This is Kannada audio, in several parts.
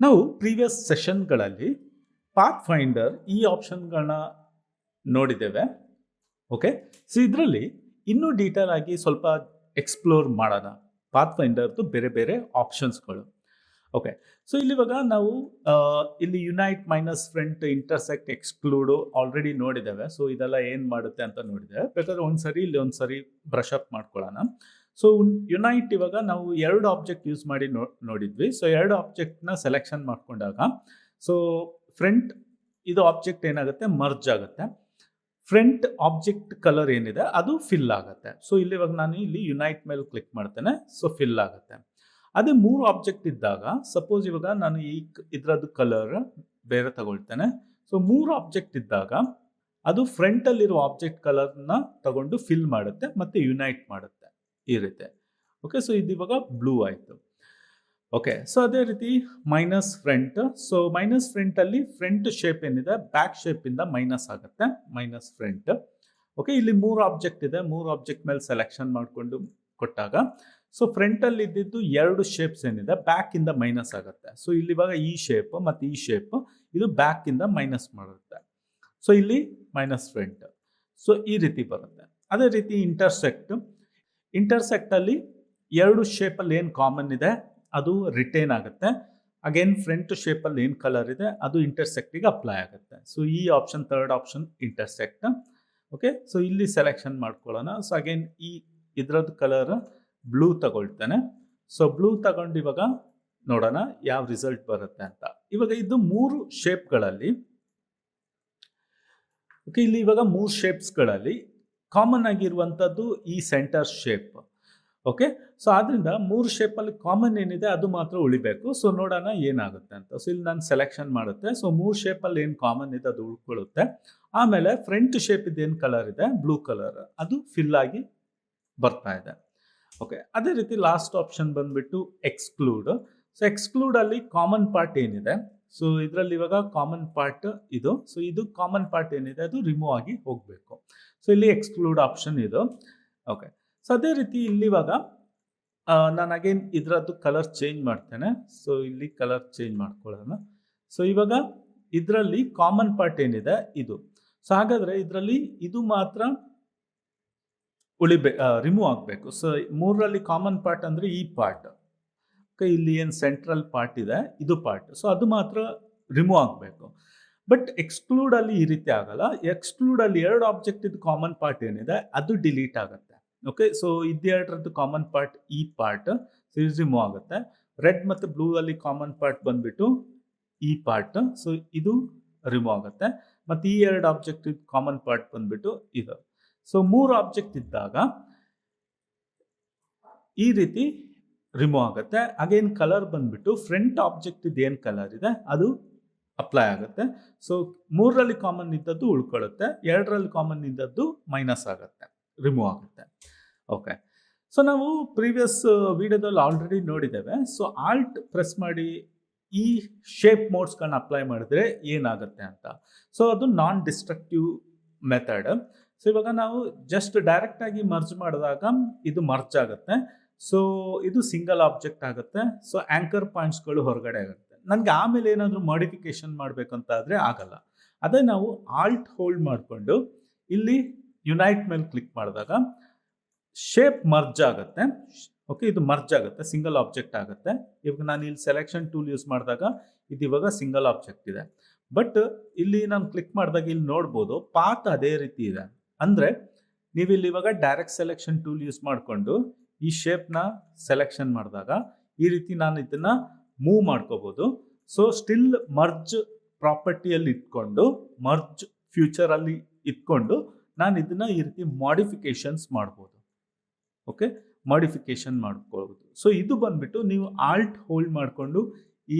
ನಾವು ಪ್ರೀವಿಯಸ್ ಸೆಷನ್ಗಳಲ್ಲಿ ಪಾತ್ ಫೈಂಡರ್ ಈ ಆಪ್ಷನ್ಗಳನ್ನ ನೋಡಿದ್ದೇವೆ. ಓಕೆ, ಸೊ ಇದರಲ್ಲಿ ಇನ್ನೂ ಡೀಟೇಲ್ ಆಗಿ ಸ್ವಲ್ಪ ಎಕ್ಸ್ಪ್ಲೋರ್ ಮಾಡೋಣ ಪಾತ್ ಫೈಂಡರ್ದು ಬೇರೆ ಬೇರೆ ಆಪ್ಷನ್ಸ್ಗಳು. ಓಕೆ, ಸೊ ಇಲ್ಲಿವಾಗ ನಾವು ಇಲ್ಲಿ unite minus front intersect exclude already ನೋಡಿದ್ದೇವೆ. ಸೊ ಇದೆಲ್ಲ ಏನು ಮಾಡುತ್ತೆ ಅಂತ ನೋಡಿದ್ದೇವೆ. ಬೇಕಾದ್ರೆ ಒಂದ್ಸರಿ ಇಲ್ಲಿ ಒಂದ್ಸರಿ ಬ್ರಷ್ ಅಪ್ ಮಾಡ್ಕೊಳ್ಳೋಣ. ಸೊ ಯುನೈಟ್ ಇವಾಗ ನಾವು ಎರಡು ಆಬ್ಜೆಕ್ಟ್ ಯೂಸ್ ಮಾಡಿ ನೋಡಿದ್ವಿ. ಸೊ ಎರಡು ಆಬ್ಜೆಕ್ಟ್ನ ಸೆಲೆಕ್ಷನ್ ಮಾಡ್ಕೊಂಡಾಗ ಸೊ ಫ್ರಂಟ್ ಇದು ಆಬ್ಜೆಕ್ಟ್ ಏನಾಗುತ್ತೆ, ಮರ್ಜ್ ಆಗುತ್ತೆ. ಫ್ರಂಟ್ ಆಬ್ಜೆಕ್ಟ್ ಕಲರ್ ಏನಿದೆ ಅದು ಫಿಲ್ ಆಗುತ್ತೆ. ಸೊ ಇಲ್ಲಿವಾಗ ನಾನು ಇಲ್ಲಿ ಯುನೈಟ್ ಮೇಲೆ ಕ್ಲಿಕ್ ಮಾಡ್ತೇನೆ. ಸೊ ಫಿಲ್ ಆಗುತ್ತೆ. ಅದೇ ಮೂರು ಆಬ್ಜೆಕ್ಟ್ ಇದ್ದಾಗ ಸಪೋಸ್ ಇವಾಗ ನಾನು ಇದ್ರದ್ದು ಕಲರ್ ಬೇರೆ ತಗೊಳ್ತೇನೆ. ಸೊ ಮೂರು ಆಬ್ಜೆಕ್ಟ್ ಇದ್ದಾಗ ಅದು ಫ್ರಂಟಲ್ಲಿರೋ ಆಬ್ಜೆಕ್ಟ್ ಕಲರ್ನ ತಗೊಂಡು ಫಿಲ್ ಮಾಡುತ್ತೆ ಮತ್ತು ಯುನೈಟ್ ಮಾಡುತ್ತೆ ಈ ರೀತಿ. ಓಕೆ, ಸೊ ಇದು ಇವಾಗ ಬ್ಲೂ ಆಯಿತು. ಓಕೆ, ಸೊ ಅದೇ ರೀತಿ ಮೈನಸ್ ಫ್ರಂಟ್. ಸೊ ಮೈನಸ್ ಫ್ರಂಟಲ್ಲಿ ಫ್ರಂಟ್ ಶೇಪ್ ಏನಿದೆ ಬ್ಯಾಕ್ ಶೇಪಿಂದ ಮೈನಸ್ ಆಗುತ್ತೆ, ಮೈನಸ್ ಫ್ರಂಟ್. ಓಕೆ, ಇಲ್ಲಿ ಮೂರು ಆಬ್ಜೆಕ್ಟ್ ಇದೆ. ಮೂರು ಆಬ್ಜೆಕ್ಟ್ ಮೇಲೆ ಸೆಲೆಕ್ಷನ್ ಮಾಡಿಕೊಂಡು ಕೊಟ್ಟಾಗ ಸೊ ಫ್ರಂಟಲ್ಲಿ ಇದ್ದಿದ್ದು ಎರಡು ಶೇಪ್ಸ್ ಏನಿದೆ ಬ್ಯಾಕಿಂದ ಮೈನಸ್ ಆಗುತ್ತೆ. ಸೊ ಇಲ್ಲಿ ಇವಾಗ ಈ ಶೇಪ್ ಮತ್ತು ಈ ಶೇಪ್ ಇದು ಬ್ಯಾಕಿಂದ ಮೈನಸ್ ಮಾಡುತ್ತೆ. ಸೊ ಇಲ್ಲಿ ಮೈನಸ್ ಫ್ರಂಟ್. ಸೊ ಈ ರೀತಿ ಬರುತ್ತೆ. ಅದೇ ರೀತಿ ಇಂಟರ್ಸೆಕ್ಟಲ್ಲಿ ಎರಡು ಶೇಪಲ್ಲಿ ಏನು ಕಾಮನ್ ಇದೆ ಅದು ರಿಟೇನ್ ಆಗುತ್ತೆ. ಅಗೇನ್ ಫ್ರಂಟ್ ಶೇಪಲ್ಲಿ ಏನು ಕಲರ್ ಇದೆ ಅದು ಇಂಟರ್ಸೆಕ್ಟಿಗೆ ಅಪ್ಲೈ ಆಗುತ್ತೆ. ಸೊ ಈ option third option intersect. Okay, so ಇಲ್ಲಿ ಸೆಲೆಕ್ಷನ್ ಮಾಡ್ಕೊಳ್ಳೋಣ. ಸೊ ಅಗೇನ್ ಈ ಇದ್ರದ್ದು ಕಲರ್ ಬ್ಲೂ ತಗೊಳ್ತೇನೆ. ಸೊ ಬ್ಲೂ ತಗೊಂಡು ಇವಾಗ ನೋಡೋಣ ಯಾವ ರಿಸಲ್ಟ್ ಬರುತ್ತೆ ಅಂತ. ಇವಾಗ ಇದು ಮೂರು ಶೇಪ್ಗಳಲ್ಲಿ ಓಕೆ, ಇಲ್ಲಿ ಇವಾಗ ಮೂರು ಶೇಪ್ಸ್ಗಳಲ್ಲಿ ಕಾಮನ್ ಆಗಿರುವಂಥದ್ದು ಈ ಸೆಂಟರ್ ಶೇಪ್. ಓಕೆ, ಸೊ ಆದ್ದರಿಂದ ಮೂರು ಶೇಪಲ್ಲಿ ಕಾಮನ್ ಏನಿದೆ ಅದು ಮಾತ್ರ ಉಳಿಬೇಕು. ಸೊ ನೋಡೋಣ ಏನಾಗುತ್ತೆ ಅಂತ. ಸೊ ಇಲ್ಲಿ ನಾನು ಸೆಲೆಕ್ಷನ್ ಮಾಡುತ್ತೆ. ಸೊ ಮೂರು ಶೇಪಲ್ಲಿ ಏನು ಕಾಮನ್ ಇದೆ ಅದು ಉಳ್ಕೊಳ್ಳುತ್ತೆ. ಆಮೇಲೆ ಫ್ರಂಟ್ ಶೇಪ್ ಇದೇನು ಕಲರ್ ಇದೆ ಬ್ಲೂ ಕಲರ್ ಅದು ಫಿಲ್ ಆಗಿ ಬರ್ತಾ ಇದೆ. ಓಕೆ, ಅದೇ ರೀತಿ ಲಾಸ್ಟ್ ಆಪ್ಷನ್ ಬಂದ್ಬಿಟ್ಟು ಎಕ್ಸ್ಕ್ಲೂಡ್. ಸೊ ಎಕ್ಸ್ಕ್ಲೂಡಲ್ಲಿ ಕಾಮನ್ ಪಾರ್ಟ್ ಏನಿದೆ ಸೊ ಇದರಲ್ಲಿ ಇವಾಗ ಕಾಮನ್ ಪಾರ್ಟ್ ಇದು. ಸೊ ಇದು ಕಾಮನ್ ಪಾರ್ಟ್ ಏನಿದೆ ಅದು ರಿಮೂವ್ ಆಗಿ ಹೋಗಬೇಕು. ಸೊ ಇಲ್ಲಿ ಎಕ್ಸ್ಕ್ಲೂಡ್ ಆಪ್ಷನ್ ಇದು. ಓಕೆ, ಸೊ ಅದೇ ರೀತಿ ಇಲ್ಲಿ ಇವಾಗ ನಾನು ಅಗೇನ್ ಇದರದ್ದು ಕಲರ್ ಚೇಂಜ್ ಮಾಡ್ತೇನೆ. ಸೊ ಇಲ್ಲಿ ಕಲರ್ ಚೇಂಜ್ ಮಾಡ್ಕೊಳ್ಳೋಣ. ಸೊ ಇವಾಗ ಇದರಲ್ಲಿ ಕಾಮನ್ ಪಾರ್ಟ್ ಏನಿದೆ ಇದು. ಸೊ ಹಾಗಾದರೆ ಇದರಲ್ಲಿ ಇದು ಮಾತ್ರ ರಿಮೂವ್ ಆಗಬೇಕು. ಸೊ ಮೂರರಲ್ಲಿ ಕಾಮನ್ ಪಾರ್ಟ್ ಅಂದರೆ ಈ ಪಾರ್ಟ್. ಓಕೆ, ಇಲ್ಲಿ ಏನು ಸೆಂಟ್ರಲ್ ಪಾರ್ಟ್ ಇದೆ ಇದು ಪಾರ್ಟ್. ಸೊ ಅದು ಮಾತ್ರ ರಿಮೂವ್ ಆಗಬೇಕು. ಬಟ್ ಎಕ್ಸ್ಕ್ಲೂಡಲ್ಲಿ ಈ ರೀತಿ ಆಗಲ್ಲ. ಎಕ್ಸ್ಕ್ಲೂಡಲ್ಲಿ ಎರಡು ಆಬ್ಜೆಕ್ಟ್ ಇದು ಕಾಮನ್ ಪಾರ್ಟ್ ಏನಿದೆ ಅದು ಡಿಲೀಟ್ ಆಗುತ್ತೆ. ಓಕೆ, ಸೊ ಇದೆರಡರದ್ದು ಕಾಮನ್ ಪಾರ್ಟ್ ಈ ಪಾರ್ಟ್ ಸೊ ಇದು ರಿಮೂವ್ ಆಗುತ್ತೆ. ರೆಡ್ ಮತ್ತು ಬ್ಲೂ ಅಲ್ಲಿ ಕಾಮನ್ ಪಾರ್ಟ್ ಬಂದ್ಬಿಟ್ಟು ಈ ಪಾರ್ಟ್. ಸೊ ಇದು ರಿಮೂವ್ ಆಗುತ್ತೆ. ಮತ್ತು ಈ ಎರಡು ಆಬ್ಜೆಕ್ಟ್ ಕಾಮನ್ ಪಾರ್ಟ್ ಬಂದ್ಬಿಟ್ಟು ಇದು. ಸೊ ಮೂರು ಆಬ್ಜೆಕ್ಟ್ ಇದ್ದಾಗ ಈ ರೀತಿ ರಿಮೂವ್ ಆಗುತ್ತೆ. ಅಗೇನ್ ಕಲರ್ ಬಂದ್ಬಿಟ್ಟು ಫ್ರಂಟ್ ಆಬ್ಜೆಕ್ಟ್ ಏನು ಕಲರ್ ಇದೆ ಅದು ಅಪ್ಲೈ ಆಗುತ್ತೆ. ಸೊ ಮೂರರಲ್ಲಿ ಕಾಮನ್ ಇದ್ದದ್ದು ಉಳ್ಕೊಳ್ಳುತ್ತೆ, ಎರಡರಲ್ಲಿ ಕಾಮನ್ ಇದ್ದದ್ದು ಮೈನಸ್ ಆಗುತ್ತೆ, ರಿಮೂವ್ ಆಗುತ್ತೆ. ಓಕೆ, ಸೊ ನಾವು ಪ್ರೀವಿಯಸ್ ವಿಡಿಯೋದಲ್ಲಿ ಆಲ್ರೆಡಿ ನೋಡಿದ್ದೇವೆ. ಸೊ ಆಲ್ಟ್ ಪ್ರೆಸ್ ಮಾಡಿ ಈ ಶೇಪ್ ಮೋಡ್ಸ್ಗಳನ್ನ ಅಪ್ಲೈ ಮಾಡಿದ್ರೆ ಏನಾಗುತ್ತೆ ಅಂತ. ಸೊ ಅದು ನಾನ್ ಡಿಸ್ಟ್ರಕ್ಟಿವ್ ಮೆಥಡ್. ಸೊ ಇವಾಗ ನಾವು ಜಸ್ಟ್ ಡೈರೆಕ್ಟಾಗಿ ಮರ್ಜ್ ಮಾಡಿದಾಗ ಇದು ಮರ್ಜ್ ಆಗುತ್ತೆ. ಸೊ ಇದು ಸಿಂಗಲ್ ಆಬ್ಜೆಕ್ಟ್ ಆಗುತ್ತೆ. ಸೊ ಆ್ಯಂಕರ್ ಪಾಯಿಂಟ್ಸ್ಗಳು ಹೊರಗಡೆ ಆಗುತ್ತೆ. ನನಗೆ ಆಮೇಲೆ ಏನಾದರೂ ಮಾಡಿಫಿಕೇಶನ್ ಮಾಡಬೇಕಂತ ಆದರೆ ಆಗಲ್ಲ. ಅದೇ ನಾವು ಆಲ್ಟ್ ಹೋಲ್ಡ್ ಮಾಡಿಕೊಂಡು ಇಲ್ಲಿ ಯುನೈಟ್ ಮೇಲೆ ಕ್ಲಿಕ್ ಮಾಡಿದಾಗ ಶೇಪ್ ಮರ್ಜ್ ಆಗುತ್ತೆ. ಓಕೆ, ಇದು ಮರ್ಜ್ ಆಗುತ್ತೆ, ಸಿಂಗಲ್ ಆಬ್ಜೆಕ್ಟ್ ಆಗುತ್ತೆ. ಇವಾಗ ನಾನು ಇಲ್ಲಿ ಸೆಲೆಕ್ಷನ್ ಟೂಲ್ ಯೂಸ್ ಮಾಡಿದಾಗ ಇದು ಇವಾಗ ಸಿಂಗಲ್ ಆಬ್ಜೆಕ್ಟ್ ಇದೆ. ಬಟ್ ಇಲ್ಲಿ ನಾನು ಕ್ಲಿಕ್ ಮಾಡಿದಾಗ ಇಲ್ಲಿ ನೋಡ್ಬೋದು ಪಾತ್ ಅದೇ ರೀತಿ ಇದೆ. ಅಂದರೆ ನೀವು ಇಲ್ಲಿ ಇವಾಗ ಡೈರೆಕ್ಟ್ ಸೆಲೆಕ್ಷನ್ ಟೂಲ್ ಯೂಸ್ ಮಾಡಿಕೊಂಡು ಈ ಶೇಪ್ನ ಸೆಲೆಕ್ಷನ್ ಮಾಡಿದಾಗ ಈ ರೀತಿ ನಾನು ಇದನ್ನು ಮೂವ್ ಮಾಡ್ಕೋಬೋದು. ಸೊ ಸ್ಟಿಲ್ ಮರ್ಜ್ ಪ್ರಾಪರ್ಟಿಯಲ್ಲಿ ಇಟ್ಕೊಂಡು ಮರ್ಜ್ ಫ್ಯೂಚರಲ್ಲಿ ಇಟ್ಕೊಂಡು ನಾನು ಇದನ್ನು ಈ ರೀತಿ ಮಾಡಿಫಿಕೇಶನ್ಸ್ ಮಾಡ್ಬೋದು. ಓಕೆ, ಮಾಡಿಫಿಕೇಶನ್ ಮಾಡ್ಕೊಳ್ಬೋದು. ಸೊ ಇದು ಬಂದ್ಬಿಟ್ಟು ನೀವು ಆಲ್ಟ್ ಹೋಲ್ಡ್ ಮಾಡಿಕೊಂಡು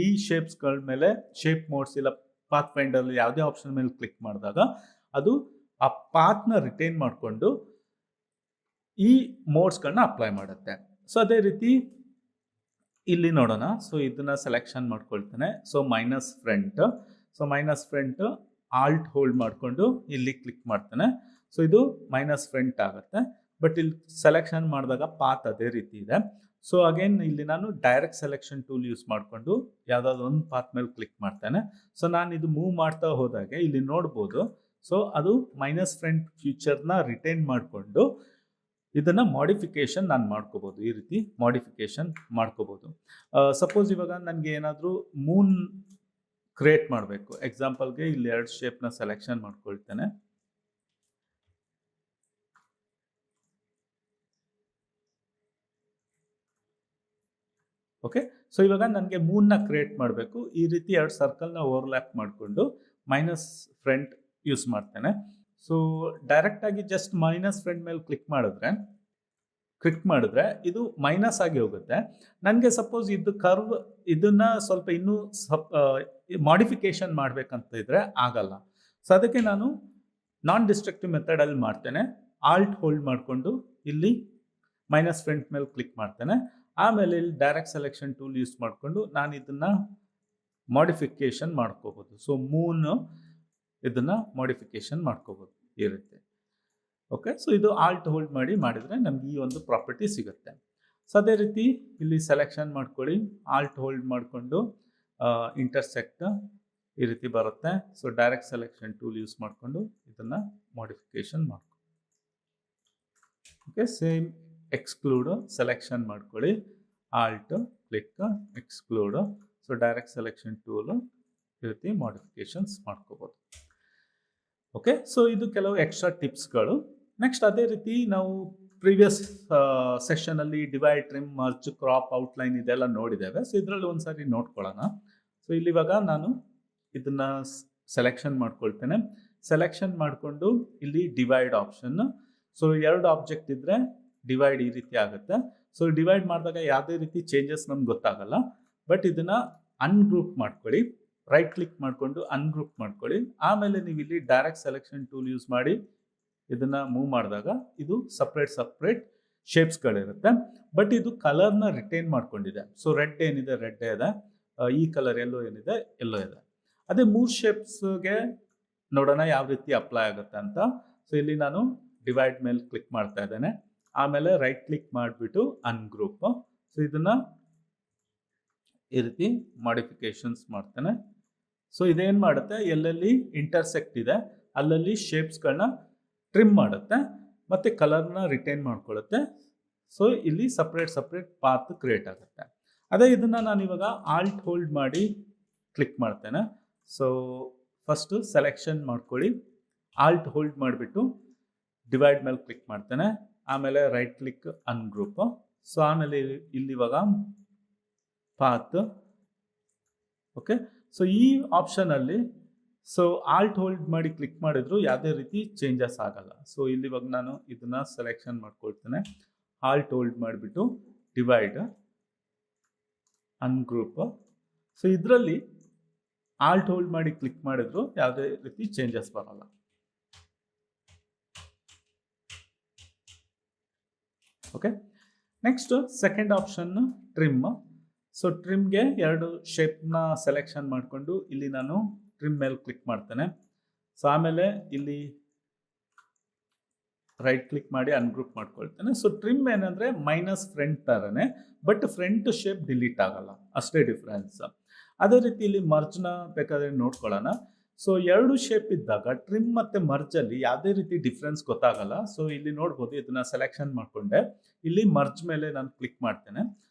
ಈ ಶೇಪ್ಸ್ಗಳ ಮೇಲೆ ಶೇಪ್ ಮೋಡ್ಸ್ ಇಲ್ಲ ಪಾತ್ ಫೈಂಡರ್ ಯಾವುದೇ ಆಪ್ಷನ್ ಮೇಲೆ ಕ್ಲಿಕ್ ಮಾಡಿದಾಗ ಅದು ಆ ಪಾತ್ನ ರಿಟೈನ್ ಮಾಡಿಕೊಂಡು ಈ ಮೋಡ್ಸ್ಗಳನ್ನ ಅಪ್ಲೈ ಮಾಡುತ್ತೆ. ಸೊ ಅದೇ ರೀತಿ ಇಲ್ಲಿ ನೋಡೋಣ. ಸೊ ಇದನ್ನ ಸೆಲೆಕ್ಷನ್ ಮಾಡ್ಕೊಳ್ತೇನೆ. So minus front alt hold ಮಾಡಿಕೊಂಡು ಇಲ್ಲಿ ಕ್ಲಿಕ್ ಮಾಡ್ತೇನೆ. ಸೊ ಇದು ಮೈನಸ್ ಫ್ರಂಟ್ ಆಗುತ್ತೆ. ಬಟ್ ಇಲ್ಲಿ ಸೆಲೆಕ್ಷನ್ ಮಾಡಿದಾಗ ಪಾತ್ ಅದೇ ರೀತಿ ಇದೆ. ಸೊ ಅಗೇನ್ ಇಲ್ಲಿ ನಾನು ಡೈರೆಕ್ಟ್ ಸೆಲೆಕ್ಷನ್ ಟೂಲ್ ಯೂಸ್ ಮಾಡಿಕೊಂಡು ಯಾವುದಾದ್ರು ಒಂದು ಪಾತ್ ಮೇಲೆ ಕ್ಲಿಕ್ ಮಾಡ್ತೇನೆ. ಸೊ ನಾನು ಇದು ಮೂವ್ ಮಾಡ್ತಾ ಹೋದಾಗೆ ಇಲ್ಲಿ ನೋಡ್ಬೋದು. ಸೊ ಅದು ಮೈನಸ್ ಫ್ರಂಟ್ ಫ್ಯೂಚರ್ನ ರಿಟೈನ್ ಮಾಡಿಕೊಂಡು ಇದನ್ನು ಮಾಡಿಫಿಕೇಶನ್ ನಾನು ಮಾಡ್ಕೋಬೋದು. ಈ ರೀತಿ ಮಾಡಿಫಿಕೇಶನ್ ಮಾಡ್ಕೋಬೋದು. ಸಪೋಸ್ ಇವಾಗ ನನಗೆ ಏನಾದರೂ ಮೂನ್ ಕ್ರಿಯೇಟ್ ಮಾಡಬೇಕು. ಎಕ್ಸಾಂಪಲ್ಗೆ ಇಲ್ಲಿ 2 ಶೇಪ್ನ ಸೆಲೆಕ್ಷನ್ ಮಾಡ್ಕೊಳ್ತೇನೆ. ಓಕೆ, ಸೊ ಇವಾಗ ನನಗೆ ಮೂನ್ನ ಕ್ರಿಯೇಟ್ ಮಾಡಬೇಕು. ಈ ರೀತಿ 2 ಸರ್ಕಲ್ನ ಓವರ್ಲ್ಯಾಪ್ ಮಾಡಿಕೊಂಡು ಮೈನಸ್ ಫ್ರಂಟ್ ಯೂಸ್ ಮಾಡ್ತೇನೆ. ಸೊ ಡೈರೆಕ್ಟಾಗಿ ಜಸ್ಟ್ ಮೈನಸ್ ಫ್ರಂಟ್ ಮೇಲೆ ಕ್ಲಿಕ್ ಮಾಡಿದ್ರೆ ಇದು ಮೈನಸ್ ಆಗಿ ಹೋಗುತ್ತೆ. ನನಗೆ ಸಪೋಸ್ ಇದು ಕರ್ವ್ ಇದನ್ನು ಸ್ವಲ್ಪ ಇನ್ನೂ ಮಾಡಿಫಿಕೇಶನ್ ಮಾಡಬೇಕಂತ ಇದ್ರೆ ಆಗಲ್ಲ. ಸೊ ಅದಕ್ಕೆ ನಾನು ನಾನ್ ಡಿಸ್ಟ್ರಕ್ಟಿವ್ ಮೆಥಡಲ್ಲಿ ಮಾಡ್ತೇನೆ. ಆಲ್ಟ್ ಹೋಲ್ಡ್ ಮಾಡಿಕೊಂಡು ಇಲ್ಲಿ ಮೈನಸ್ ಫ್ರಂಟ್ ಮೇಲೆ ಕ್ಲಿಕ್ ಮಾಡ್ತೇನೆ. ಆಮೇಲೆ ಇಲ್ಲಿ ಡೈರೆಕ್ಟ್ ಸೆಲೆಕ್ಷನ್ ಟೂಲ್ ಯೂಸ್ ಮಾಡಿಕೊಂಡು ನಾನು ಇದನ್ನು ಮಾಡಿಫಿಕೇಶನ್ ಮಾಡ್ಕೋಬೋದು. ಸೊ ಮೂನು ಇದನ್ನು ಮಾಡಿಫಿಕೇಶನ್ ಮಾಡ್ಕೋಬೋದು ಈ ರೀತಿ. ಓಕೆ, ಸೊ ಇದು ಆಲ್ಟ್ ಹೋಲ್ಡ್ ಮಾಡಿದರೆ ನಮ್ಗೆ ಈ ಒಂದು ಪ್ರಾಪರ್ಟಿ ಸಿಗುತ್ತೆ. ಸೊ ಅದೇ ರೀತಿ ಇಲ್ಲಿ ಸೆಲೆಕ್ಷನ್ ಮಾಡ್ಕೊಳ್ಳಿ, ಆಲ್ಟ್ ಹೋಲ್ಡ್ ಮಾಡಿಕೊಂಡು ಇಂಟರ್ಸೆಕ್ಟ್ ಈ ರೀತಿ ಬರುತ್ತೆ. So direct selection tool use ಮಾಡಿಕೊಂಡು ಇದನ್ನು ಮಾಡಿಫಿಕೇಶನ್ ಮಾಡ್ಕೊ. ಓಕೆ, ಸೇಮ್ ಎಕ್ಸ್ಕ್ಲೂಡ್ ಸೆಲೆಕ್ಷನ್ ಮಾಡ್ಕೊಳ್ಳಿ, alt click exclude. So direct selection tool ಈ ರೀತಿ ಮಾಡಿಫಿಕೇಶನ್ಸ್ ಮಾಡ್ಕೋಬೋದು. ಓಕೆ, ಸೊ ಇದು ಕೆಲವು ಎಕ್ಸ್ಟ್ರಾ ಟಿಪ್ಸ್ಗಳು. ನೆಕ್ಸ್ಟ್ ಅದೇ ರೀತಿ ನಾವು ಪ್ರೀವಿಯಸ್ ಸೆಷನಲ್ಲಿ divide, trim, merge, crop, outline ಇದೆಲ್ಲ ನೋಡಿದ್ದೇವೆ. ಸೊ ಇದರಲ್ಲಿ ಒಂದ್ಸಾರಿ ನೋಡ್ಕೊಳ್ಳೋಣ. ಸೊ ಇಲ್ಲಿ ಇವಾಗ ನಾನು ಇದನ್ನು ಸೆಲೆಕ್ಷನ್ ಮಾಡ್ಕೊಳ್ತೇನೆ. ಸೆಲೆಕ್ಷನ್ ಮಾಡಿಕೊಂಡು ಇಲ್ಲಿ ಡಿವೈಡ್ ಆಪ್ಷನ್. ಸೊ 2 ಆಬ್ಜೆಕ್ಟ್ ಇದ್ದರೆ ಡಿವೈಡ್ ಈ ರೀತಿ ಆಗುತ್ತೆ. ಸೊ ಡಿವೈಡ್ ಮಾಡಿದಾಗ ಯಾವುದೇ ರೀತಿ ಚೇಂಜಸ್ ನಮ್ಗೆ ಗೊತ್ತಾಗಲ್ಲ. ಬಟ್ ಇದನ್ನು ಅನ್ಗ್ರೂಪ್ ಮಾಡ್ಕೊಳ್ಳಿ, ರೈಟ್ ಕ್ಲಿಕ್ ಮಾಡಿಕೊಂಡು ಅನ್ಗ್ರೂಪ್ ಮಾಡ್ಕೊಳ್ಳಿ. ಆಮೇಲೆ ನೀವು ಇಲ್ಲಿ ಡೈರೆಕ್ಟ್ ಸೆಲೆಕ್ಷನ್ ಟೂಲ್ ಯೂಸ್ ಮಾಡಿ ಇದನ್ನು ಮೂವ್ ಮಾಡಿದಾಗ ಇದು ಸಪ್ರೇಟ್ ಶೇಪ್ಸ್ಗಳಿರುತ್ತೆ. ಬಟ್ ಇದು ಕಲರ್ನ ರಿಟೈನ್ ಮಾಡ್ಕೊಂಡಿದೆ. ಸೊ ರೆಡ್ ಏನಿದೆ ರೆಡ್ಡೇ ಇದೆ, ಈ ಕಲರ್ ಎಲ್ಲೋ ಏನಿದೆ ಎಲ್ಲೋ ಇದೆ. ಅದೇ 3 ಶೇಪ್ಸ್ಗೆ ನೋಡೋಣ ಯಾವ ರೀತಿ ಅಪ್ಲೈ ಆಗುತ್ತೆ ಅಂತ. ಸೊ ಇಲ್ಲಿ ನಾನು ಡಿವೈಡ್ ಮೇಲೆ ಕ್ಲಿಕ್ ಮಾಡ್ತಾ ಇದ್ದೇನೆ. ಆಮೇಲೆ ರೈಟ್ ಕ್ಲಿಕ್ ಮಾಡಿಬಿಟ್ಟು ಅನ್ಗ್ರೂಪ್. ಸೊ ಇದನ್ನು ಈ ರೀತಿ ಮಾಡಿಫಿಕೇಶನ್ಸ್ ಮಾಡ್ತೇನೆ. ಸೊ ಇದೇನು ಮಾಡುತ್ತೆ, ಎಲ್ಲೆಲ್ಲಿ ಇಂಟರ್ಸೆಕ್ಟ್ ಇದೆ ಅಲ್ಲಲ್ಲಿ ಶೇಪ್ಸ್ಗಳನ್ನ ಟ್ರಿಮ್ ಮಾಡುತ್ತೆ ಮತ್ತು ಕಲರ್ನ ರಿಟೈನ್ ಮಾಡ್ಕೊಳ್ಳುತ್ತೆ. ಸೊ ಇಲ್ಲಿ ಸಪ್ರೇಟ್ ಪಾತ್ ಕ್ರಿಯೇಟ್ ಆಗುತ್ತೆ. ಅದೇ ಇದನ್ನು ನಾನು ಇವಾಗ ಆಲ್ಟ್ ಹೋಲ್ಡ್ ಮಾಡಿ ಕ್ಲಿಕ್ ಮಾಡ್ತೇನೆ. ಸೊ ಫಸ್ಟು ಸೆಲೆಕ್ಷನ್ ಮಾಡ್ಕೊಳ್ಳಿ, ಆಲ್ಟ್ ಹೋಲ್ಡ್ ಮಾಡಿಬಿಟ್ಟು ಡಿವೈಡ್ ಮೇಲೆ ಕ್ಲಿಕ್ ಮಾಡ್ತೇನೆ. ಆಮೇಲೆ ರೈಟ್ ಕ್ಲಿಕ್ ಅನ್ಗ್ರೂಪ್. ಸೊ ಆಮೇಲೆ ಇಲ್ಲಿ ಇವಾಗ ಪಾತ್. ಓಕೆ, ಸೊ ಈ ಆಪ್ಷನಲ್ಲಿ ಸೊ ಆಲ್ಟ್ ಹೋಲ್ಡ್ ಮಾಡಿ ಕ್ಲಿಕ್ ಮಾಡಿದ್ರು ಯಾವುದೇ ರೀತಿ ಚೇಂಜಸ್ ಆಗಲ್ಲ. ಸೊ ಇಲ್ಲಿ ಇವಾಗ ನಾನು ಇದನ್ನು ಸೆಲೆಕ್ಷನ್ ಮಾಡ್ಕೊಳ್ತೇನೆ. ಆಲ್ಟ್ ಹೋಲ್ಡ್ ಮಾಡಿಬಿಟ್ಟು ಡಿವೈಡ್ ಅನ್ಗ್ರೂಪ್. ಸೊ ಇದರಲ್ಲಿ ಆಲ್ಟ್ ಹೋಲ್ಡ್ ಮಾಡಿ ಕ್ಲಿಕ್ ಮಾಡಿದ್ರು ಯಾವುದೇ ರೀತಿ ಚೇಂಜಸ್ ಬರಲ್ಲ. Okay, next second option trim. So ಟ್ರಿಮ್ಗೆ 2 ಶೇಪ್ನ ಸೆಲೆಕ್ಷನ್ ಮಾಡಿಕೊಂಡು ಇಲ್ಲಿ ನಾನು ಟ್ರಿಮ್ ಮೇಲೆ ಕ್ಲಿಕ್ ಮಾಡ್ತೇನೆ. ಸೊ ಆಮೇಲೆ ಇಲ್ಲಿ ರೈಟ್ ಕ್ಲಿಕ್ ಮಾಡಿ ಅನ್ಗ್ರೂಪ್ ಮಾಡ್ಕೊಳ್ತೇನೆ. ಸೊ ಟ್ರಿಮ್ ಏನಂದರೆ ಮೈನಸ್ ಫ್ರಂಟ್ ಥರನೇ, ಬಟ್ ಫ್ರಂಟ್ ಶೇಪ್ ಡಿಲೀಟ್ ಆಗಲ್ಲ, ಅಷ್ಟೇ ಡಿಫ್ರೆನ್ಸ್. ಅದೇ ರೀತಿ ಇಲ್ಲಿ ಮರ್ಜ್ನ ಬೇಕಾದರೆ ನೋಡ್ಕೊಳ್ಳೋಣ. ಸೊ 2 ಶೇಪ್ ಇದ್ದಾಗ ಟ್ರಿಮ್ ಮತ್ತು ಮರ್ಜಲ್ಲಿ ಯಾವುದೇ ರೀತಿ ಡಿಫ್ರೆನ್ಸ್ ಗೊತ್ತಾಗಲ್ಲ. ಸೊ ಇಲ್ಲಿ ನೋಡ್ಬೋದು, ಇದನ್ನು ಸೆಲೆಕ್ಷನ್ ಮಾಡಿಕೊಂಡೆ, ಇಲ್ಲಿ ಮರ್ಜ್ ಮೇಲೆ ನಾನು ಕ್ಲಿಕ್ ಮಾಡ್ತೇನೆ.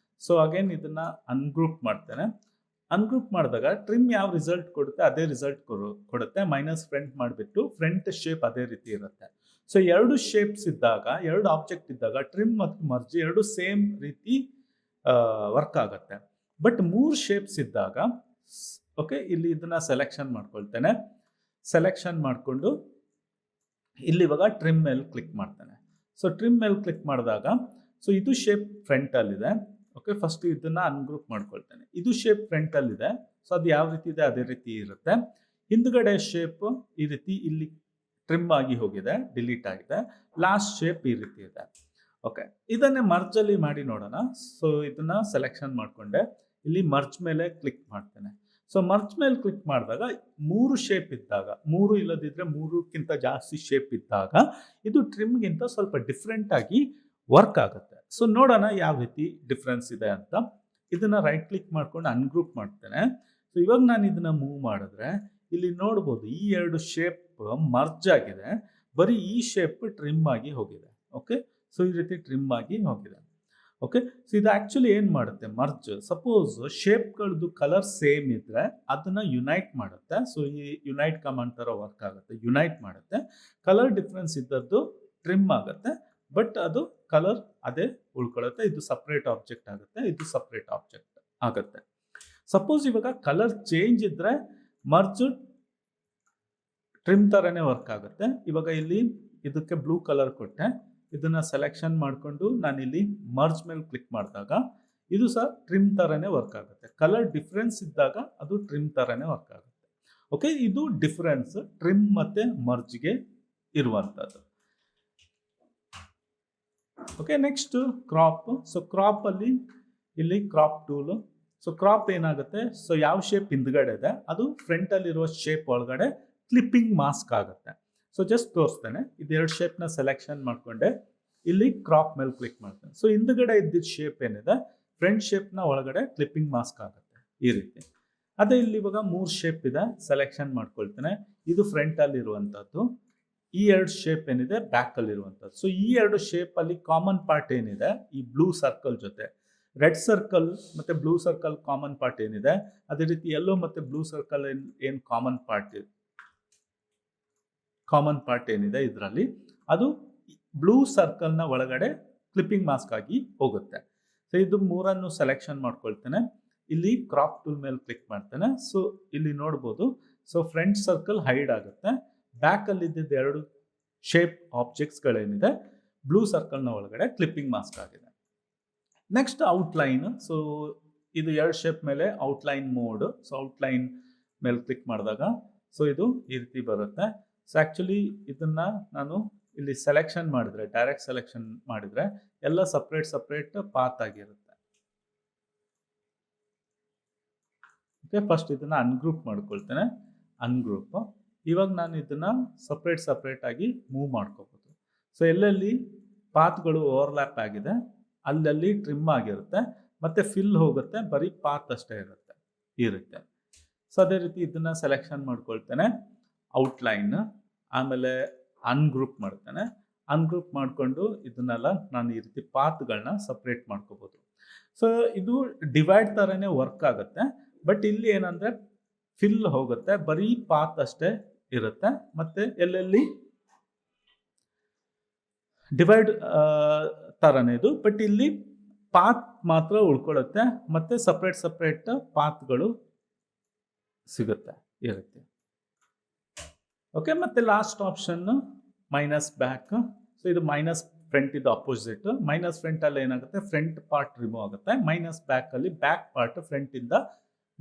ಸೊ ಅಗೇನ್ ಇದನ್ನು ಅನ್ಗ್ರೂಪ್ ಮಾಡ್ತೇನೆ. ಅನ್ಗ್ರೂಪ್ ಮಾಡಿದಾಗ ಟ್ರಿಮ್ ಯಾವ ರಿಸಲ್ಟ್ ಕೊಡುತ್ತೆ ಅದೇ ರಿಸಲ್ಟ್ ಕೊಡುತ್ತೆ. ಮೈನಸ್ ಫ್ರಂಟ್ ಮಾಡಿಬಿಟ್ಟು ಫ್ರಂಟ್ ಶೇಪ್ ಅದೇ ರೀತಿ ಇರುತ್ತೆ. ಸೊ 2 ಶೇಪ್ಸ್ ಇದ್ದಾಗ, 2 ಆಬ್ಜೆಕ್ಟ್ ಇದ್ದಾಗ ಟ್ರಿಮ್ ಮತ್ತು ಮರ್ಜ್ 2 ಸೇಮ್ ರೀತಿ ವರ್ಕ್ ಆಗುತ್ತೆ. ಬಟ್ 3 ಶೇಪ್ಸ್ ಇದ್ದಾಗ ಓಕೆ, ಇಲ್ಲಿ ಇದನ್ನು ಸೆಲೆಕ್ಷನ್ ಮಾಡ್ಕೊಳ್ತೇನೆ. ಸೆಲೆಕ್ಷನ್ ಮಾಡಿಕೊಂಡು ಇಲ್ಲಿ ಇವಾಗ ಟ್ರಿಮ್ ಮೇಲೆ ಕ್ಲಿಕ್ ಮಾಡ್ತೇನೆ. ಸೊ ಟ್ರಿಮ್ ಮೇಲೆ ಕ್ಲಿಕ್ ಮಾಡಿದಾಗ ಸೊ ಇದು ಶೇಪ್ ಫ್ರಂಟಲ್ಲಿದೆ. ಓಕೆ, ಫಸ್ಟ್ ಇದನ್ನು ಅನ್ಗ್ರೂಪ್ ಮಾಡ್ಕೊಳ್ತೇನೆ. ಇದು ಶೇಪ್ ಫ್ರಂಟಲ್ಲಿದೆ. ಸೊ ಅದು ಯಾವ ರೀತಿ ಇದೆ ಅದೇ ರೀತಿ ಇರುತ್ತೆ. ಹಿಂದ್ಗಡೆ ಶೇಪ್ ಈ ರೀತಿ ಇಲ್ಲಿ ಟ್ರಿಮ್ ಆಗಿ ಹೋಗಿದೆ, ಡಿಲೀಟ್ ಆಗಿದೆ. ಲಾಸ್ಟ್ ಶೇಪ್ ಈ ರೀತಿ ಇದೆ. ಓಕೆ, ಇದನ್ನೇ ಮರ್ಜಲ್ಲಿ ಮಾಡಿ ನೋಡೋಣ. ಸೊ ಇದನ್ನು ಸೆಲೆಕ್ಷನ್ ಮಾಡಿಕೊಂಡೆ, ಇಲ್ಲಿ ಮರ್ಜ್ ಮೇಲೆ ಕ್ಲಿಕ್ ಮಾಡ್ತೇನೆ. ಸೊ ಮರ್ಜ್ ಮೇಲೆ ಕ್ಲಿಕ್ ಮಾಡಿದಾಗ 3 ಶೇಪ್ ಇದ್ದಾಗ, 3 ಇಲ್ಲದಿದ್ದರೆ 3ಕ್ಕಿಂತ ಜಾಸ್ತಿ ಶೇಪ್ ಇದ್ದಾಗ ಇದು ಟ್ರಿಮ್ಗಿಂತ ಸ್ವಲ್ಪ ಡಿಫ್ರೆಂಟ್ ಆಗಿ ವರ್ಕ್ ಆಗುತ್ತೆ. ಸೊ ನೋಡೋಣ ಯಾವ ರೀತಿ ಡಿಫ್ರೆನ್ಸ್ ಇದೆ ಅಂತ. ಇದನ್ನ ರೈಟ್ ಕ್ಲಿಕ್ ಮಾಡ್ಕೊಂಡು ಅನ್ಗ್ರೂಪ್ ಮಾಡ್ತೇನೆ. ಸೊ ಇವಾಗ ನಾನು ಇದನ್ನ ಮೂವ್ ಮಾಡಿದ್ರೆ ಇಲ್ಲಿ ನೋಡ್ಬೋದು ಈ ಎರಡು ಶೇಪ್ ಮರ್ಜ್ ಆಗಿದೆ, ಬರೀ ಈ ಶೇಪ್ ಟ್ರಿಮ್ ಆಗಿ ಹೋಗಿದೆ. ಓಕೆ, ಸೊ ಈ ರೀತಿ ಟ್ರಿಮ್ ಆಗಿ ಹೋಗಿದೆ. ಓಕೆ, ಸೊ ಇದು ಆಕ್ಚುಲಿ ಏನು ಮಾಡುತ್ತೆ, ಮರ್ಜ್ ಸಪೋಸ್ ಶೇಪ್ಗಳದ್ದು ಕಲರ್ ಸೇಮ್ ಇದ್ರೆ ಅದನ್ನ ಯುನೈಟ್ ಮಾಡುತ್ತೆ. ಸೊ ಈ ಯುನೈಟ್ ಕಮಾಂಡ್ ಥರ ವರ್ಕ್ ಆಗುತ್ತೆ, ಯುನೈಟ್ ಮಾಡುತ್ತೆ. ಕಲರ್ ಡಿಫ್ರೆನ್ಸ್ ಇದ್ದದ್ದು ಟ್ರಿಮ್ ಆಗುತ್ತೆ, ಬಟ್ ಅದು ಕಲರ್ ಅದೇ ಉಳ್ಕೊಳ್ಳುತ್ತೆ. ಇದು ಸಪ್ರೇಟ್ ಆಬ್ಜೆಕ್ಟ್ ಆಗುತ್ತೆ, ಇದು ಸಪ್ರೇಟ್ ಆಬ್ಜೆಕ್ಟ್ ಆಗುತ್ತೆ. ಸಪೋಸ್ ಇವಾಗ ಕಲರ್ ಚೇಂಜ್ ಇದ್ರೆ ಮರ್ಜ್ ಟ್ರಿಮ್ ಥರನೇ ವರ್ಕ್ ಆಗುತ್ತೆ. ಇವಾಗ ಇಲ್ಲಿ ಇದಕ್ಕೆ ಬ್ಲೂ ಕಲರ್ ಕೊಟ್ಟೆ, ಇದನ್ನ ಸೆಲೆಕ್ಷನ್ ಮಾಡಿಕೊಂಡು ನಾನು ಇಲ್ಲಿ ಮರ್ಜ್ ಮೇಲೆ ಕ್ಲಿಕ್ ಮಾಡಿದಾಗ ಇದು ಸಹ ಟ್ರಿಮ್ ಥರನೇ ವರ್ಕ್ ಆಗುತ್ತೆ. ಕಲರ್ ಡಿಫ್ರೆನ್ಸ್ ಇದ್ದಾಗ ಅದು ಟ್ರಿಮ್ ಥರನೇ ವರ್ಕ್ ಆಗುತ್ತೆ. ಓಕೆ, ಇದು ಡಿಫ್ರೆನ್ಸ್ ಟ್ರಿಮ್ ಮತ್ತೆ ಮರ್ಜ್ಗೆ ಇರುವಂಥದ್ದು. Okay, next crop. So crop ಅಲ್ಲಿ ಇಲ್ಲಿ ಕ್ರಾಪ್ ಟೂಲ್. ಸೊ ಕ್ರಾಪ್ ಏನಾಗುತ್ತೆ, ಸೊ ಯಾವ ಶೇಪ್ ಹಿಂದ್ಗಡೆ ಇದೆ ಅದು ಫ್ರಂಟ್ ಅಲ್ಲಿ ಇರುವ ಶೇಪ್ ಒಳಗಡೆ ಕ್ಲಿಪ್ಪಿಂಗ್ ಮಾಸ್ಕ್ ಆಗುತ್ತೆ. ಸೊ ಜಸ್ಟ್ ತೋರಿಸ್ತೇನೆ. ಇದೆರಡು ಶೇಪ್ನ ಸೆಲೆಕ್ಷನ್ ಮಾಡ್ಕೊಂಡೆ ಇಲ್ಲಿ ಕ್ರಾಪ್ ಮೇಲೆ ಕ್ಲಿಕ್ ಮಾಡ್ತೇನೆ. ಸೊ ಹಿಂದ್ಗಡೆ ಇದ್ದಿದ್ದ ಶೇಪ್ ಏನಿದೆ ಫ್ರಂಟ್ ಶೇಪ್ನ ಒಳಗಡೆ ಕ್ಲಿಪ್ಪಿಂಗ್ ಮಾಸ್ಕ್ ಆಗುತ್ತೆ ಈ ರೀತಿ. ಅದೇ ಇಲ್ಲಿ ಇವಾಗ 3 ಶೇಪ್ ಇದೆ, ಸೆಲೆಕ್ಷನ್ ಮಾಡ್ಕೊಳ್ತೇನೆ. ಇದು ಫ್ರಂಟ್ ಅಲ್ಲಿ ಇರುವಂತದ್ದು, ಈ ಎರಡು ಶೇಪ್ ಏನಿದೆ ಬ್ಯಾಕ್ ಅಲ್ಲಿ ಇರುವಂತದ್ದು. ಸೊ ಈ ಎರಡು ಶೇಪ್ ಅಲ್ಲಿ ಕಾಮನ್ ಪಾರ್ಟ್ ಏನಿದೆ, ಈ ಬ್ಲೂ ಸರ್ಕಲ್ ಜೊತೆ ರೆಡ್ ಸರ್ಕಲ್ ಮತ್ತೆ ಬ್ಲೂ ಸರ್ಕಲ್ ಕಾಮನ್ ಪಾರ್ಟ್ ಏನಿದೆ, ಅದೇ ರೀತಿ ಯೆಲ್ಲೋ ಮತ್ತೆ ಬ್ಲೂ ಸರ್ಕಲ್ ಏನ್ ಕಾಮನ್ ಪಾರ್ಟ್ ಏನಿದೆ ಇದರಲ್ಲಿ, ಅದು ಬ್ಲೂ ಸರ್ಕಲ್ನ ಒಳಗಡೆ ಕ್ಲಿಪ್ಪಿಂಗ್ ಮಾಸ್ಕ್ ಆಗಿ ಹೋಗುತ್ತೆ. ಸೊ ಇದು ಮೂರನ್ನು ಸೆಲೆಕ್ಷನ್ ಮಾಡ್ಕೊಳ್ತೇನೆ. ಇಲ್ಲಿ ಕ್ರಾಪ್ ಟೂಲ್ ಮೇಲೆ ಕ್ಲಿಕ್ ಮಾಡ್ತೇನೆ. ಸೊ ಇಲ್ಲಿ ನೋಡ್ಬೋದು, ಸೊ ಫ್ರಂಟ್ ಸರ್ಕಲ್ ಹೈಡ್ ಆಗುತ್ತೆ, ಬ್ಯಾಕ್ ಅಲ್ಲಿ ಇದ್ದಿದ್ದ ಎರಡು ಶೇಪ್ ಆಬ್ಜೆಕ್ಟ್ಸ್ಗಳೇನಿದೆ ಬ್ಲೂ ಸರ್ಕಲ್ನ ಒಳಗಡೆ ಕ್ಲಿಪ್ಪಿಂಗ್ ಮಾಸ್ಕ್ ಆಗಿದೆ. Next outline. ಸೊ ಇದು ಎರಡು ಶೇಪ್ ಮೇಲೆ ಔಟ್ಲೈನ್ ಮೋಡ್. ಸೊ ಔಟ್ಲೈನ್ ಮೇಲೆ ಕ್ಲಿಕ್ ಮಾಡಿದಾಗ ಸೊ ಇದು ಈ ರೀತಿ ಬರುತ್ತೆ. ಸೊ ಆಕ್ಚುಲಿ ಇದನ್ನ ನಾನು ಇಲ್ಲಿ ಸೆಲೆಕ್ಷನ್ ಮಾಡಿದ್ರೆ, ಡೈರೆಕ್ಟ್ ಸೆಲೆಕ್ಷನ್ ಮಾಡಿದ್ರೆ ಎಲ್ಲ ಸಪ್ರೇಟ್ ಪಾತ್ ಆಗಿರುತ್ತೆ. ಓಕೆ, ಫಸ್ಟ್ ಇದನ್ನ ಅನ್ಗ್ರೂಪ್ ಮಾಡ್ಕೊಳ್ತೇನೆ. ಅನ್ಗ್ರೂಪ್. ಇವಾಗ ನಾನು ಇದನ್ನ ಸಪ್ರೇಟ್ ಆಗಿ ಮೂವ್ ಮಾಡ್ಕೋಬಹುದು. ಸೊ ಎಲ್ಲೆಲ್ಲಿ ಪಾತ್ಗಳು ಓವರ್ಲ್ಯಾಪ್ ಆಗಿದೆ ಅಲ್ಲಲ್ಲಿ ಟ್ರಿಮ್ ಆಗಿರುತ್ತೆ, ಮತ್ತೆ ಫಿಲ್ ಹೋಗುತ್ತೆ, ಬರೀ ಪಾತ್ ಅಷ್ಟೇ ಇರುತ್ತೆ. ಸೊ ಅದೇ ರೀತಿ ಇದನ್ನ ಸೆಲೆಕ್ಷನ್ ಮಾಡ್ಕೊಳ್ತೇನೆ, ಔಟ್ಲೈನ್. ಆಮೇಲೆ ಅನ್ಗ್ರೂಪ್ ಮಾಡ್ತೇನೆ. ಅನ್ಗ್ರೂಪ್ ಮಾಡಿಕೊಂಡು ಇದನ್ನೆಲ್ಲ ನಾನು ಈ ರೀತಿ ಪಾತ್ಗಳನ್ನ ಸಪ್ರೇಟ್ ಮಾಡ್ಕೋಬಹುದು. ಸೊ ಇದು ಡಿವೈಡ್ ಥರನೇ ವರ್ಕ್ ಆಗುತ್ತೆ, ಬಟ್ ಇಲ್ಲಿ ಏನಂದ್ರೆ ಫಿಲ್ ಹೋಗುತ್ತೆ, ಬರೀ ಪಾತ್ ಅಷ್ಟೇ ಇರುತ್ತೆ. ಮತ್ತೆ ಎಲ್ಲೆಲ್ಲಿ ಡಿವೈಡ್ ಥರನೇ ಇದು, ಬಟ್ ಇಲ್ಲಿ ಪಾತ್ ಮಾತ್ರ ಉಳ್ಕೊಳ್ಳುತ್ತೆ, ಮತ್ತೆ ಸಪ್ರೇಟ್ ಪಾತ್ಗಳು ಸಿಗುತ್ತೆ ಇರುತ್ತೆ. ಓಕೆ, ಮತ್ತೆ last option minus back. So ಇದು ಮೈನಸ್ ಫ್ರಂಟ್, ಇದು ಅಪೋಸಿಟ್. ಮೈನಸ್ ಫ್ರಂಟ್ ಅಲ್ಲಿ ಏನಾಗುತ್ತೆ, ಫ್ರಂಟ್ ಪಾರ್ಟ್ ರಿಮೂವ್ ಆಗುತ್ತೆ. ಮೈನಸ್ ಬ್ಯಾಕ್ ಅಲ್ಲಿ ಬ್ಯಾಕ್ ಪಾರ್ಟ್ ಫ್ರಂಟ್ ಇಂದ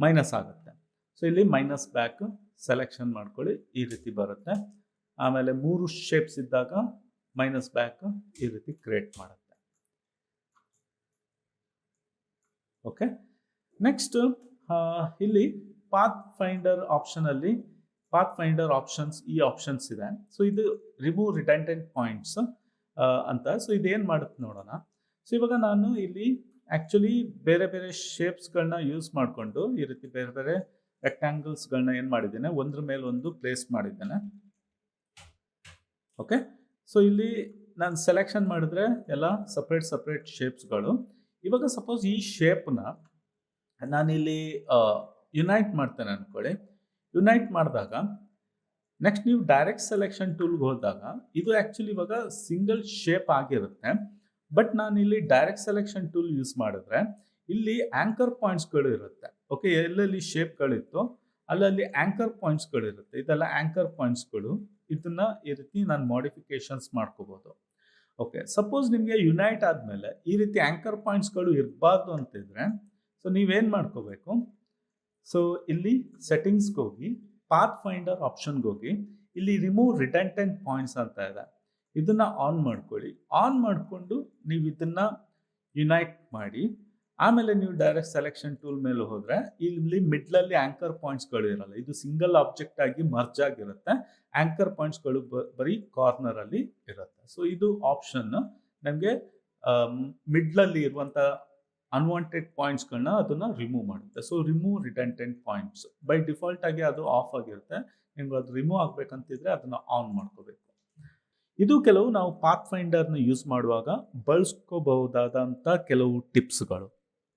ಮೈನಸ್ ಆಗುತ್ತೆ. ಸೊ ಇಲ್ಲಿ ಮೈನಸ್ ಬ್ಯಾಕ್ ಸೆಲೆಕ್ಷನ್ ಮಾಡ್ಕೊಳ್ಳಿ, ಈ ರೀತಿ ಬರುತ್ತೆ. ಆಮೇಲೆ 3 ಶೇಪ್ಸ್ ಇದ್ದಾಗ ಮೈನಸ್ ಬ್ಯಾಕ್ ಈ ರೀತಿ ಕ್ರಿಯೇಟ್ ಮಾಡುತ್ತೆ. ಓಕೆ, ನೆಕ್ಸ್ಟ್ ಇಲ್ಲಿ ಪಾತ್ ಫೈಂಡರ್ ಆಪ್ಷನ್ ಅಲ್ಲಿ ಪಾತ್ಫೈಂಡರ್ ಆಪ್ಷನ್ಸ್, ಈ ಆಪ್ಷನ್ಸ್ ಇದೆ. ಸೊ ಇದು ರಿಮೂವ್ ರಿಡಂಡೆಂಟ್ ಪಾಯಿಂಟ್ಸ್ ಅಂತ. ಸೊ ಇದೇನು ಮಾಡುತ್ತೆ ನೋಡೋಣ. ಸೊ ಇವಾಗ ನಾನು ಇಲ್ಲಿ ಆ್ಯಕ್ಚುಲಿ ಬೇರೆ ಶೇಪ್ಸ್ಗಳನ್ನ ಯೂಸ್ ಮಾಡಿಕೊಂಡು ಈ ರೀತಿ ಬೇರೆ ರೆಕ್ಟ್ಯಾಂಗಲ್ಸ್ಗಳನ್ನ ಏನು ಮಾಡಿದ್ದೇನೆ, ಒಂದ್ರ ಮೇಲೆ ಒಂದು ಪ್ಲೇಸ್ ಮಾಡಿದ್ದೇನೆ. ಓಕೆ, ಸೊ ಇಲ್ಲಿ ನಾನು ಸೆಲೆಕ್ಷನ್ ಮಾಡಿದ್ರೆ ಎಲ್ಲ ಸಪ್ರೇಟ್ ಶೇಪ್ಸ್ಗಳು. ಇವಾಗ ಸಪೋಸ್ ಈ ಶೇಪ್ನ ನಾನಿಲ್ಲಿ ಯುನೈಟ್ ಮಾಡ್ತೇನೆ ಅಂದ್ಕೊಳ್ಳಿ. ಯುನೈಟ್ ಮಾಡಿದಾಗ ನೆಕ್ಸ್ಟ್ ನೀವು ಡೈರೆಕ್ಟ್ ಸೆಲೆಕ್ಷನ್ ಟೂಲ್ಗೆ ಹೋದಾಗ ಇದು ಆ್ಯಕ್ಚುಲಿ ಇವಾಗ ಸಿಂಗಲ್ ಶೇಪ್ ಆಗಿರುತ್ತೆ. ಬಟ್ ನಾನು ಇಲ್ಲಿ ಡೈರೆಕ್ಟ್ ಸೆಲೆಕ್ಷನ್ ಟೂಲ್ ಯೂಸ್ ಮಾಡಿದ್ರೆ ಇಲ್ಲಿ ಆಂಕರ್ ಪಾಯಿಂಟ್ಸ್ಗಳು ಇರುತ್ತೆ. ಓಕೆ, ಎಲ್ಲೆಲ್ಲಿ ಶೇಪ್ಗಳಿತ್ತು ಅಲ್ಲಲ್ಲಿ ಆಂಕರ್ ಪಾಯಿಂಟ್ಸ್ಗಳು ಇರುತ್ತೆ. ಇದೆಲ್ಲ ಆಂಕರ್ ಪಾಯಿಂಟ್ಸ್ಗಳು. ಇದನ್ನ ಈ ರೀತಿ ನಾನು ಮಾಡಿಫಿಕೇಶನ್ಸ್ ಮಾಡ್ಕೋಬಹುದು. ಓಕೆ, ಸಪೋಸ್ ನಿಮಗೆ ಯುನೈಟ್ ಆದಮೇಲೆ ಈ ರೀತಿ ಆಂಕರ್ ಪಾಯಿಂಟ್ಸ್ಗಳು ಇರಬಾರ್ದು ಅಂತಿದ್ರೆ ಸೊ ನೀವೇನು ಮಾಡ್ಕೋಬೇಕು, ಸೊ ಇಲ್ಲಿ ಸೆಟ್ಟಿಂಗ್ಸ್ಗೆ ಹೋಗಿ ಪಾತ್ ಫೈಂಡರ್ ಆಪ್ಷನ್ಗೆ ಹೋಗಿ ಇಲ್ಲಿ ರಿಮೂವ್ ರಿಡಂಡೆಂಟ್ ಪಾಯಿಂಟ್ಸ್ ಅಂತ ಇದೆ, ಇದನ್ನ ಆನ್ ಮಾಡ್ಕೊಳ್ಳಿ. ಆನ್ ಮಾಡಿಕೊಂಡು ನೀವು ಇದನ್ನ ಯುನೈಟ್ ಮಾಡಿ ಆಮೇಲೆ ನೀವು ಡೈರೆಕ್ಟ್ ಸೆಲೆಕ್ಷನ್ ಟೂಲ್ ಮೇಲೆ ಹೋದ್ರೆ ಇಲ್ಲಿ ಮಿಡ್ಲಲ್ಲಿ ಆಂಕರ್ ಪಾಯಿಂಟ್ಸ್ಗಳು ಇರಲ್ಲ. ಇದು ಸಿಂಗಲ್ ಆಬ್ಜೆಕ್ಟ್ ಆಗಿ ಮರ್ಜ್ ಆಗಿರುತ್ತೆ. ಆಂಕರ್ ಪಾಯಿಂಟ್ಸ್ಗಳು ಬರೀ ಕಾರ್ನರ್ ಅಲ್ಲಿ ಇರುತ್ತೆ. ಸೊ ಇದು ಆಪ್ಷನ್ ನಮಗೆ ಮಿಡ್ಲಲ್ಲಿ ಇರುವಂಥ ಅನ್ವಾಂಟೆಡ್ ಪಾಯಿಂಟ್ಸ್ಗಳನ್ನ ಅದನ್ನು ರಿಮೂವ್ ಮಾಡುತ್ತೆ. So remove redundant points by default ಆಗಿ ಅದು ಆಫ್ ಆಗಿರುತ್ತೆ. ನಿಮ್ಗೆ ಅದು ರಿಮೂವ್ ಆಗಬೇಕಂತಿದ್ರೆ ಅದನ್ನು ಆನ್ ಮಾಡ್ಕೋಬೇಕು. ಇದು ಕೆಲವು ನಾವು ಪಾತ್ ಫೈಂಡರ್ನ ಯೂಸ್ ಮಾಡುವಾಗ ಬಳಸ್ಕೋಬಹುದಾದಂಥ ಕೆಲವು ಟಿಪ್ಸ್ಗಳು.